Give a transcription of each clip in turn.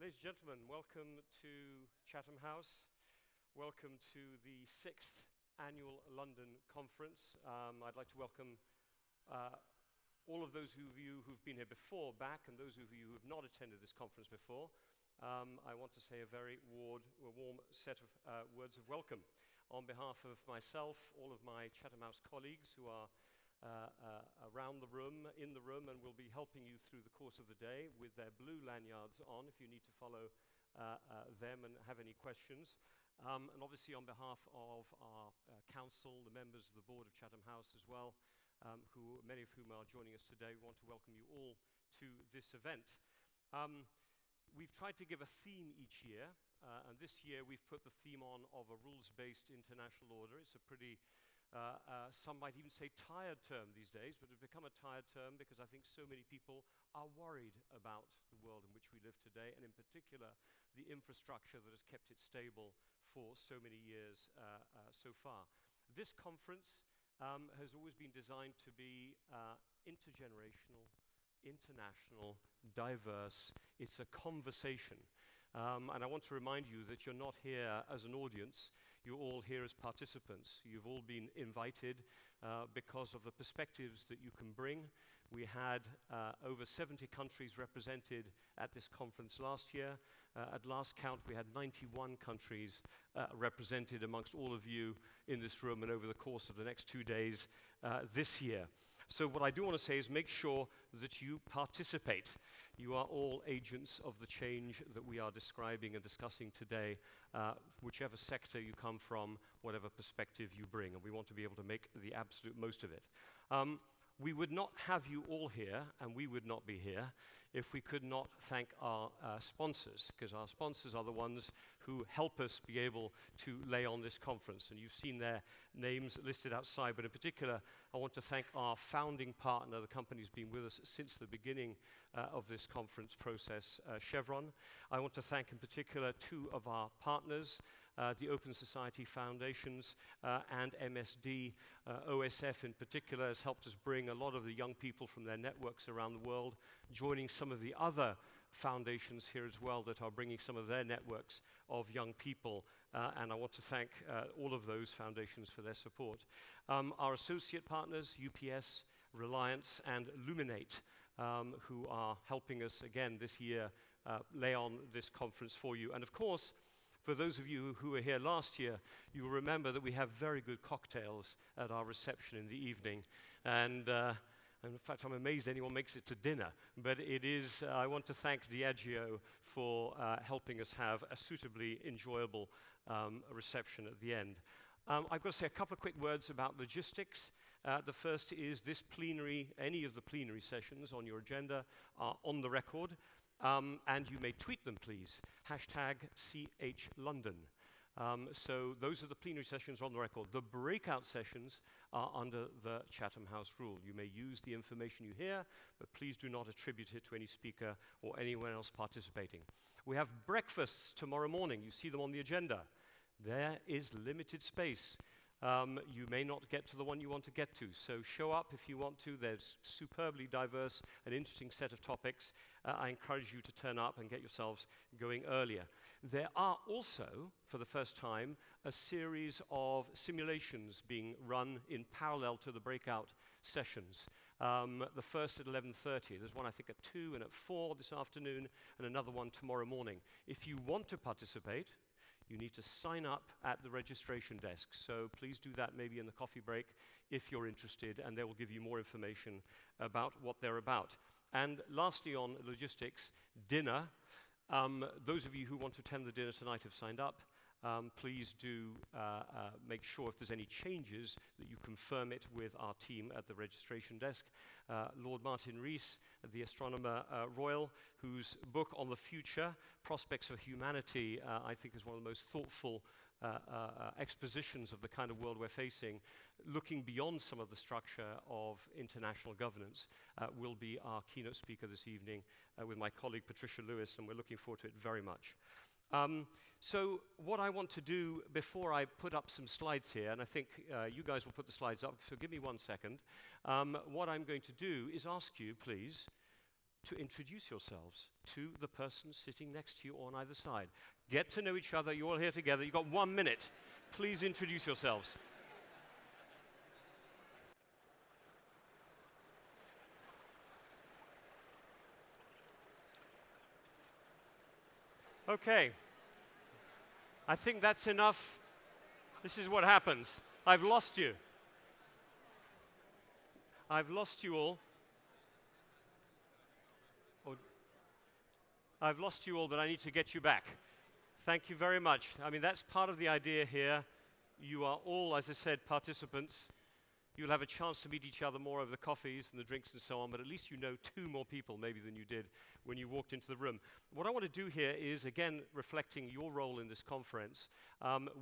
Ladies and gentlemen, welcome to Chatham House. Welcome to the 6th Annual London Conference. I'd like to welcome all of those of you who've been here before back, and those of you who have not attended this conference before. I want to say a very warm set of words of welcome on behalf of myself, all of my Chatham House colleagues who are around the room, in the room, and will be helping you through the course of the day with their blue lanyards on if you need to follow them and have any questions. And obviously on behalf of our council, the members of the board of Chatham House as well, many of whom are joining us today, we want to welcome you all to this event. We've tried to give a theme each year, and this year we've put the theme on of a rules-based international order. It's a pretty some might even say tired term these days, but it's become a tired term because I think so many people are worried about the world in which we live today, and in particular the infrastructure that has kept it stable for so many years so far. This conference has always been designed to be intergenerational, international, diverse. It's a conversation. And I want to remind you that you're not here as an audience, you're all here as participants. You've all been invited because of the perspectives that you can bring. We had over 70 countries represented at this conference last year. At last count, we had 91 countries represented amongst all of you in this room and over the course of the next 2 days this year. So what I do want to say is make sure that you participate. You are all agents of the change that we are describing and discussing today, whichever sector you come from, whatever perspective you bring, and we want to be able to make the absolute most of it. We would not have you all here, and we would not be here, if we could not thank our sponsors, because our sponsors are the ones who help us be able to lay on this conference. And you've seen their names listed outside, but in particular, I want to thank our founding partner, the company's been with us since the beginning of this conference process, Chevron. I want to thank in particular two of our partners, the Open Society Foundations and MSD. OSF in particular has helped us bring a lot of the young people from their networks around the world, joining some of the other foundations here as well that are bringing some of their networks of young people. And I want to thank all of those foundations for their support. Our associate partners, UPS, Reliance, and Luminate, who are helping us again this year lay on this conference for you. And of course, for those of you who were here last year, you will remember that we have very good cocktails at our reception in the evening. And in fact, I'm amazed anyone makes it to dinner. But it is, I want to thank Diageo for helping us have a suitably enjoyable reception at the end. I've got to say a couple of quick words about logistics. The first is this plenary, any of the plenary sessions on your agenda are on the record. And you may tweet them, please. #CHLondon. So those are the plenary sessions on the record. The breakout sessions are under the Chatham House rule. You may use the information you hear, but please do not attribute it to any speaker or anyone else participating. We have breakfasts tomorrow morning. You see them on the agenda. There is limited space. You may not get to the one you want to get to, so show up if you want to. There's superbly diverse and interesting set of topics. I encourage you to turn up and get yourselves going earlier. There are also, for the first time, a series of simulations being run in parallel to the breakout sessions. The first at 11:30. There's one, I think, at 2 and at 4 this afternoon, and another one tomorrow morning. If you want to participate, you need to sign up at the registration desk. So please do that maybe in the coffee break if you're interested, and they will give you more information about what they're about. And lastly on logistics, dinner. Those of you who want to attend the dinner tonight have signed up. Please do make sure if there's any changes that you confirm it with our team at the registration desk. Lord Martin Rees, the astronomer royal, whose book on the future, Prospects for Humanity, I think is one of the most thoughtful expositions of the kind of world we're facing, looking beyond some of the structure of international governance, will be our keynote speaker this evening with my colleague Patricia Lewis, and we're looking forward to it very much. So what I want to do before I put up some slides here, and I think you guys will put the slides up, so give me 1 second. What I'm going to do is ask you, please, to introduce yourselves to the person sitting next to you on either side. Get to know each other. You're all here together. You've got 1 minute. Please introduce yourselves. Okay. I think that's enough. This is what happens. I've lost you. I've lost you all. I've lost you all, but I need to get you back. Thank you very much. I mean, that's part of the idea here. You are all, as I said, participants. You'll have a chance to meet each other more over the coffees and the drinks and so on, but at least you know 2 more people maybe than you did when you walked into the room. What I want to do here is, again, reflecting your role in this conference.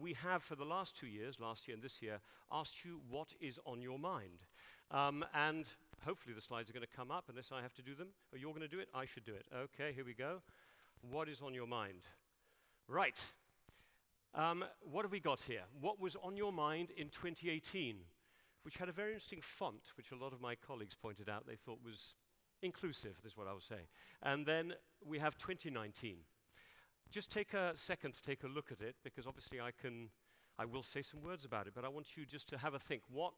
We have, for the last 2 years, last year and this year, asked you what is on your mind. And hopefully the slides are going to come up unless I have to do them. Or you're going to do it? I should do it. Okay, here we go. What is on your mind? Right. What have we got here? What was on your mind in 2018? Which had a very interesting font, which a lot of my colleagues pointed out they thought was inclusive, is what I would say. And then we have 2019. Just take a second to take a look at it, because obviously I will say some words about it, but I want you just to have a think. What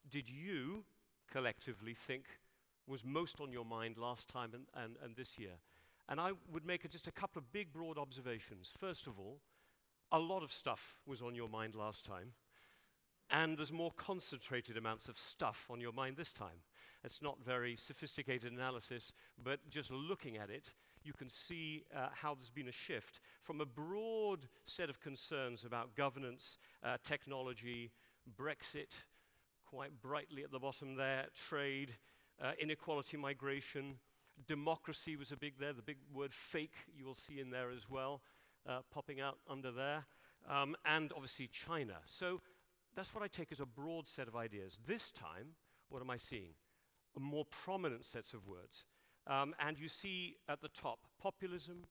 did you collectively think was most on your mind last time and this year? And I would make just a couple of big, broad observations. First of all, a lot of stuff was on your mind last time. And there's more concentrated amounts of stuff on your mind this time. It's not very sophisticated analysis, but just looking at it, you can see how there's been a shift from a broad set of concerns about governance, technology, Brexit, quite brightly at the bottom there, trade, inequality, migration, democracy was a big there, the big word fake you will see in there as well, popping out under there, and obviously China. So that's what I take as a broad set of ideas. This time, what am I seeing? More prominent sets of words. And you see at the top, populism,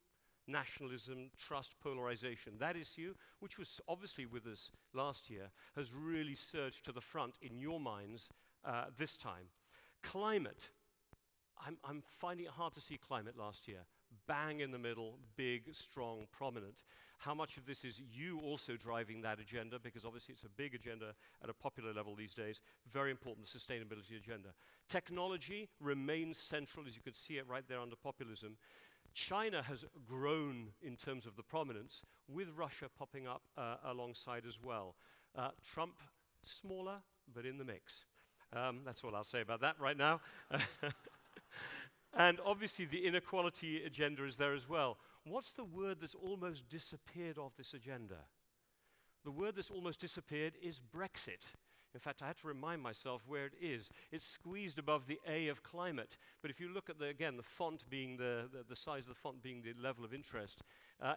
nationalism, trust, polarization. That issue, which was obviously with us last year, has really surged to the front in your minds this time. Climate. I'm finding it hard to see climate last year. Bang in the middle, big, strong, prominent. How much of this is you also driving that agenda? Because obviously it's a big agenda at a popular level these days. Very important, the sustainability agenda. Technology remains central, as you can see it right there under populism. China has grown in terms of the prominence, with Russia popping up alongside as well. Trump, smaller, but in the mix. That's all I'll say about that right now. And obviously the inequality agenda is there as well. What's the word that's almost disappeared off this agenda? The word that's almost disappeared is Brexit. In fact, I had to remind myself where it is. It's squeezed above the A of climate. But if you look at, the font being the size of the font being the level of interest,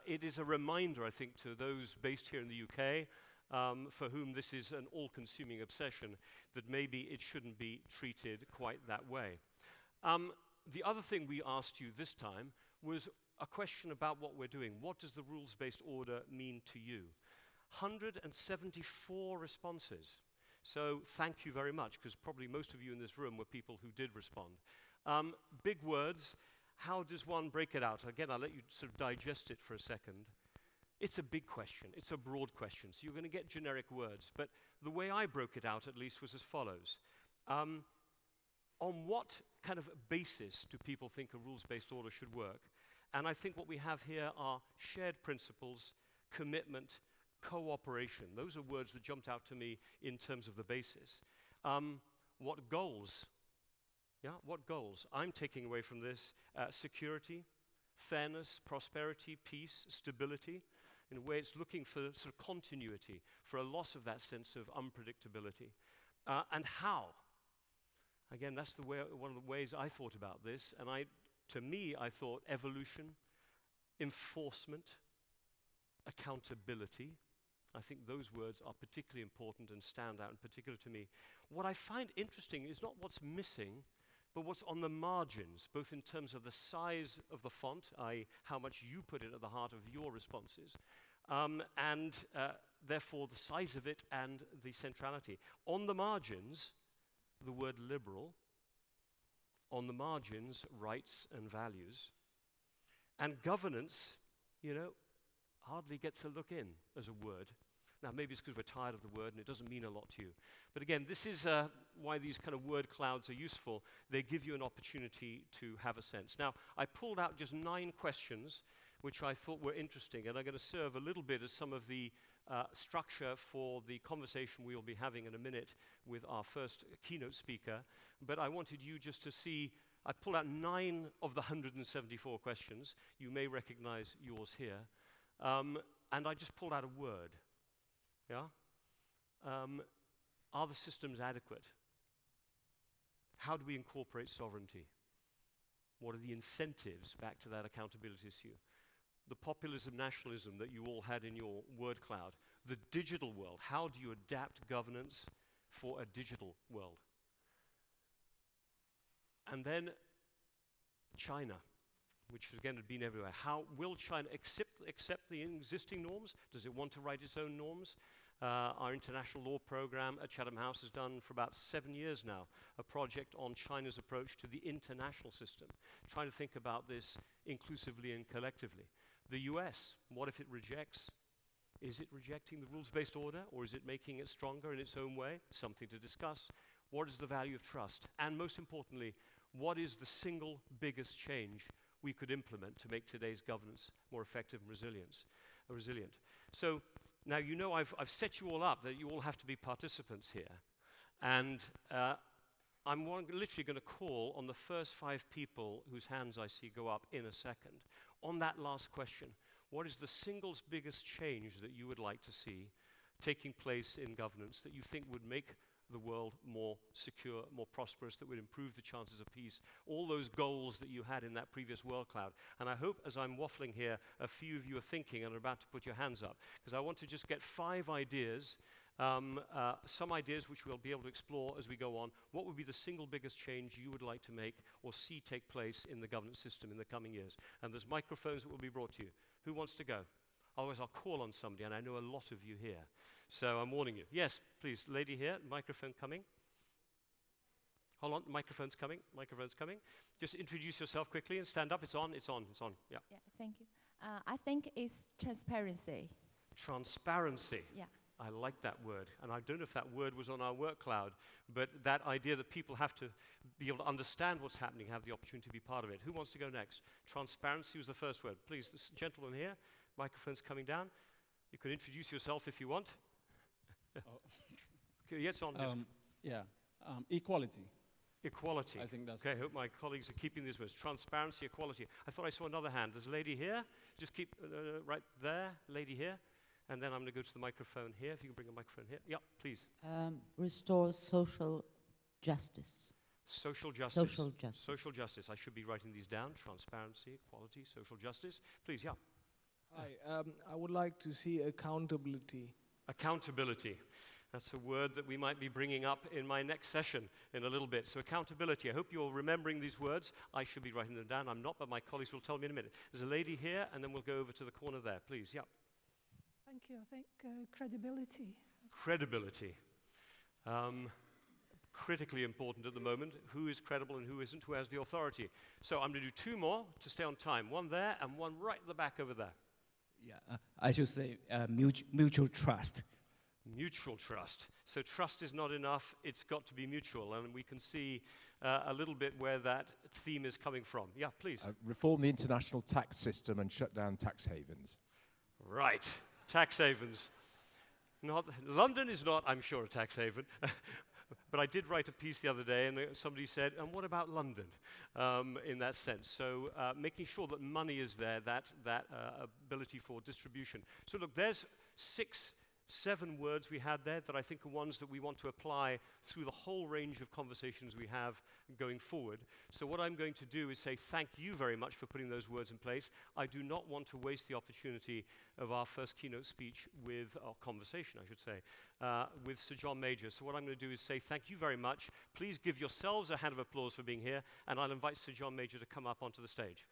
it is a reminder, I think, to those based here in the UK, for whom this is an all-consuming obsession, that maybe it shouldn't be treated quite that way. The other thing we asked you this time was a question about what we're doing. What does the rules-based order mean to you? 174 responses. So thank you very much, because probably most of you in this room were people who did respond. Big words. How does one break it out? Again, I'll let you sort of digest it for a second. It's a big question. It's a broad question. So you're going to get generic words. But the way I broke it out, at least, was as follows. On what kind of basis do people think a rules-based order should work? And I think what we have here are shared principles, commitment, cooperation. Those are words that jumped out to me in terms of the basis. What goals? Yeah, what goals? I'm taking away from this security, fairness, prosperity, peace, stability. In a way, it's looking for sort of continuity, for a loss of that sense of unpredictability. And how? Again, that's the way, one of the ways I thought about this, and to me, I thought evolution, enforcement, accountability. I think those words are particularly important and stand out in particular to me. What I find interesting is not what's missing, but what's on the margins, both in terms of the size of the font, i.e. how much you put it at the heart of your responses, and therefore the size of it and the centrality. On the margins, the word liberal, on the margins, rights and values. And governance, you know, hardly gets a look in as a word. Now, maybe it's because we're tired of the word and it doesn't mean a lot to you. But again, this is why these kind of word clouds are useful. They give you an opportunity to have a sense. Now, I pulled out just 9 questions which I thought were interesting, and I'm going to serve a little bit as some of the structure for the conversation we will be having in a minute with our first keynote speaker. But I wanted you just to see, I pulled out 9 of the 174 questions. You may recognize yours here. And I just pulled out a word. Yeah? Are the systems adequate? How do we incorporate sovereignty? What are the incentives, back to that accountability issue? The populism, nationalism that you all had in your word cloud. The digital world, how do you adapt governance for a digital world? And then China, which again had been everywhere. How will China accept the existing norms? Does it want to write its own norms? Our international law program at Chatham House has done for about 7 years now a project on China's approach to the international system, trying to think about this inclusively and collectively. The US, what if it rejects? Is it rejecting the rules-based order, or is it making it stronger in its own way? Something to discuss. What is the value of trust? And most importantly, what is the single biggest change we could implement to make today's governance more effective and resilient? So now you know I've set you all up that you all have to be participants here. And I'm literally going to call on the first 5 people whose hands I see go up in a second. On that last question, what is the single biggest change that you would like to see taking place in governance that you think would make the world more secure, more prosperous, that would improve the chances of peace, all those goals that you had in that previous word cloud? And I hope as I'm waffling here, a few of you are thinking and are about to put your hands up, because I want to just get 5 ideas, some ideas which we'll be able to explore as we go on. What would be the single biggest change you would like to make or see take place in the governance system in the coming years? And there's microphones that will be brought to you. Who wants to go? Otherwise, I'll call on somebody, and I know a lot of you here. So I'm warning you. Yes, please, lady here, microphone coming. Hold on, microphone's coming, microphone's coming. Just introduce yourself quickly and stand up. It's on, it's on, it's on. Yeah. Yeah, thank you. I think it's transparency. Transparency. Yeah. I like that word. And I don't know if that word was on our work cloud, but that idea that people have to be able to understand what's happening, have the opportunity to be part of it. Who wants to go next? Transparency was the first word. Please, this gentleman here, microphone's coming down. You can introduce yourself if you want. Okay, yes, on. Equality. Equality. I think that's. Okay, I hope my colleagues are keeping these words. Transparency, equality. I thought I saw another hand. There's a lady here. Just keep right there, lady here. And then I'm going to go to the microphone here. If you can bring a microphone here. Yeah, please. Restore social justice. Social justice. Social justice. Social justice. I should be writing these down. Transparency, equality, social justice. Please, yeah. Hi. I would like to see accountability. Accountability. That's a word that we might be bringing up in my next session in a little bit. So accountability. I hope you're remembering these words. I should be writing them down. I'm not, but my colleagues will tell me in a minute. There's a lady here, and then we'll go over to the corner there. Please, yeah. Thank you. I think credibility. Credibility. Critically important at the moment. Who is credible and who isn't? Who has the authority? So I'm going to do 2 more to stay on time. One there and one right at the back over there. Yeah, I should say mutual trust. Mutual trust. So trust is not enough. It's got to be mutual. And we can see a little bit where that theme is coming from. Yeah, please. Reform the international tax system and shut down tax havens. Right. Tax havens. London is not, I'm sure, a tax haven. But I did write a piece the other day, and somebody said, and what about London, in that sense? So making sure that money is there, that ability for distribution. So look, there's 7 words we had there that I think are ones that we want to apply through the whole range of conversations we have going forward. So what I'm going to do is say thank you very much for putting those words in place. I do not want to waste the opportunity of our first keynote speech with, our conversation, I should say, with Sir John Major. So what I'm going to do is say thank you very much. Please give yourselves a hand of applause for being here, and I'll invite Sir John Major to come up onto the stage.